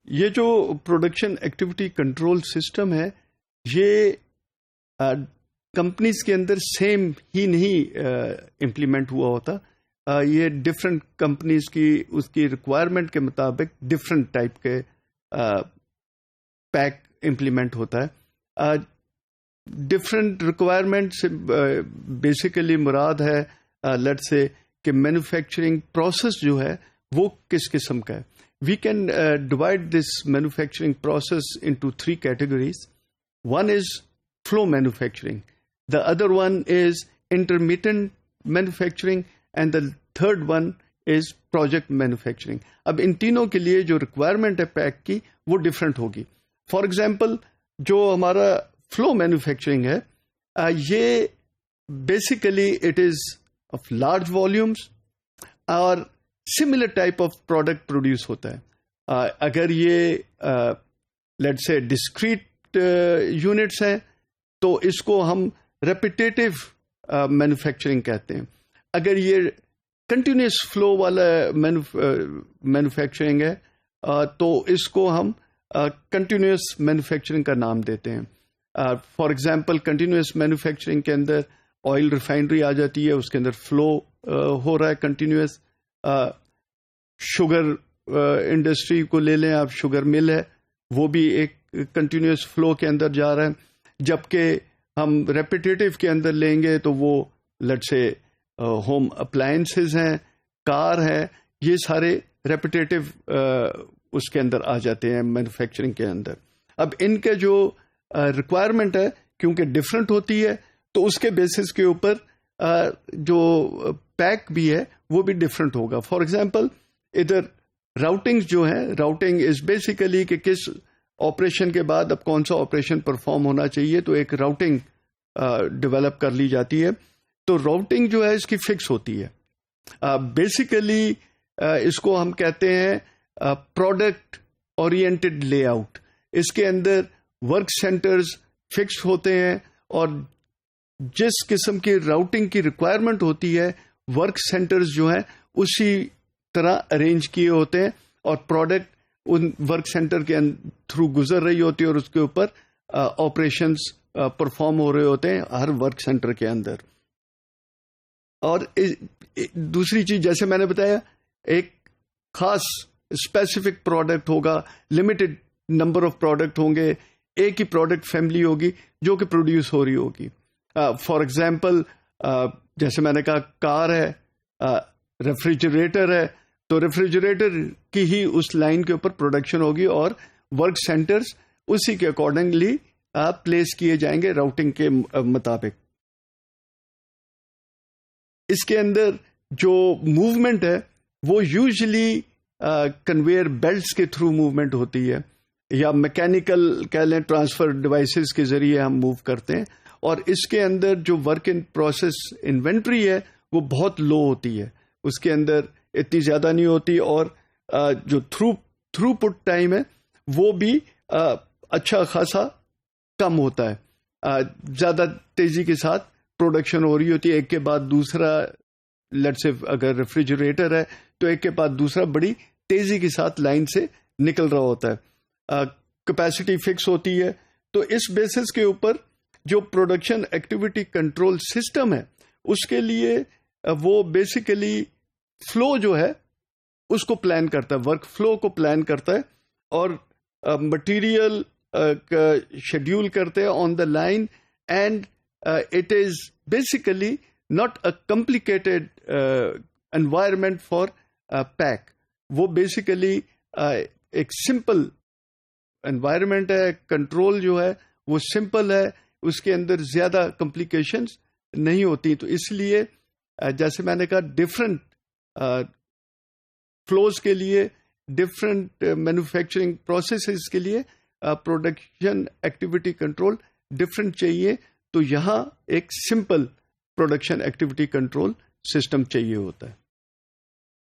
یہ جو production activity control system ہے یہ کمپنیز کے اندر سیم ہی نہیں امپلیمنٹ ہوا ہوتا. یہ ڈفرینٹ کمپنیز کی اس کی ریکوائرمنٹ کے مطابق ڈفرینٹ ٹائپ کے پیک امپلیمنٹ ہوتا ہے. ڈفرینٹ ریکوائرمنٹ سے بیسیکلی مراد ہے لیٹ سے کہ مینوفیکچرنگ پروسیس جو ہے وہ کس قسم کا ہے. We can divide this manufacturing process into 3 categories. One is flow manufacturing. The other one is intermittent manufacturing. And the third one is project manufacturing. اب ان تینوں کے لیے جو ریکوائرمنٹ ہے پیک کی وہ ڈفرینٹ ہوگی. فار ایگزامپل جو ہمارا فلو مینوفیکچرنگ ہے یہ basically it is of large volumes اور similar type of product produce ہوتا ہے. اگر یہ لیٹ سے ڈسکریٹ یونٹس ہیں تو اس کو ہم ریپیٹیٹو مینوفیکچرنگ کہتے ہیں. اگر یہ کنٹینیوس فلو والا مینوفیکچرنگ ہے تو اس کو ہم کنٹینیوس مینوفیکچرنگ کا نام دیتے ہیں. فار ایگزامپل کنٹینیوس مینوفیکچرنگ کے اندر آئل ریفائنری آ جاتی ہے, اس کے اندر فلو ہو رہا ہے کنٹینیوس. شوگر انڈسٹری کو لے لیں آپ, شوگر مل ہے وہ بھی ایک کنٹینیوس فلو کے اندر جا رہا ہے. جبکہ ہم ریپیٹیٹو کے اندر لیں گے تو وہ لیٹ سے ہوم اپلائنسز ہیں, کار ہے, یہ سارے ریپیٹیٹو اس کے اندر آ جاتے ہیں مینوفیکچرنگ کے اندر. اب ان کے جو ریکوائرمنٹ ہے کیونکہ ڈفرینٹ ہوتی ہے تو اس کے بیسس کے اوپر جو پیک بھی ہے وہ بھی ڈفرینٹ ہوگا. فار ایگزامپل ادھر راؤٹنگ جو ہے, راؤٹنگ از بیسیکلی کہ کس آپریشن کے بعد اب کون سا آپریشن پرفارم ہونا چاہیے, تو ایک راؤٹنگ ڈیولپ کر لی جاتی ہے. تو راؤٹنگ جو ہے اس کی فکس ہوتی ہے. بیسیکلی اس کو ہم کہتے ہیں پروڈکٹ اورینٹڈ لے آؤٹ. اس کے اندر ورک سینٹرز فکس ہوتے ہیں اور جس قسم کی راؤٹنگ کی ریکوائرمنٹ ہوتی ہے ورک سینٹرز جو ہیں اسی طرح ارینج کیے ہوتے ہیں اور پروڈکٹ ان ورک سینٹر کے تھرو گزر رہی ہوتی ہے اور اس کے اوپر آپریشنز پرفارم ہو رہے ہوتے ہیں ہر ورک سینٹر کے اندر. اور دوسری چیز جیسے میں نے بتایا ایک خاص اسپیسیفک پروڈکٹ ہوگا, لمیٹڈ نمبر آف پروڈکٹ ہوں گے, ایک ہی پروڈکٹ فیملی ہوگی جو کہ پروڈیوس ہو رہی ہوگی. فار ایگزامپل جیسے میں نے کہا کار ہے, ریفریجریٹر ہے, تو ریفریجریٹر کی ہی اس لائن کے اوپر پروڈکشن ہوگی اور ورک سینٹرز اسی کے اکارڈنگلی پلیس کیے جائیں گے راؤٹنگ کے مطابق. اس کے اندر جو موومنٹ ہے وہ یوزلی کنویئر بیلٹس کے تھرو موومنٹ ہوتی ہے یا میکینیکل کہہ لیں ٹرانسفر ڈیوائسز کے ذریعے ہم موو کرتے ہیں. اور اس کے اندر جو ورک ان پروسیس انوینٹری ہے وہ بہت لو ہوتی ہے, اس کے اندر اتنی زیادہ نہیں ہوتی اور جو تھرو پٹ ٹائم ہے وہ بھی اچھا خاصا کم ہوتا ہے. زیادہ تیزی کے ساتھ پروڈکشن ہو رہی ہوتی ہے, ایک کے بعد دوسرا. لیٹ سے اگر ریفریجریٹر ہے تو ایک کے بعد دوسرا بڑی تیزی کے ساتھ لائن سے نکل رہا ہوتا ہے. کیپیسٹی فکس ہوتی ہے. تو اس بیسس کے اوپر جو پروڈکشن ایکٹیویٹی کنٹرول سسٹم ہے اس کے لیے وہ بیسیکلی فلو جو ہے اس کو پلان کرتا ہے, ورک فلو کو پلان کرتا ہے اور مٹیریل شیڈیول کرتے ہیں on the line. And it is basically not a complicated environment for peak. وہ بیسیکلی ایک سمپل انوائرمنٹ ہے, کنٹرول جو ہے وہ سمپل ہے, اس کے اندر زیادہ کمپلیکیشنز نہیں ہوتی. تو اس لیے جیسے میں نے کہا ڈفرینٹ فلوز کے لیے, ڈفرینٹ مینوفیکچرنگ پروسیسز کے لیے پروڈکشن ایکٹیویٹی کنٹرول ڈفرینٹ چاہیے. تو یہاں ایک simple production activity control system چاہیے ہوتا ہے.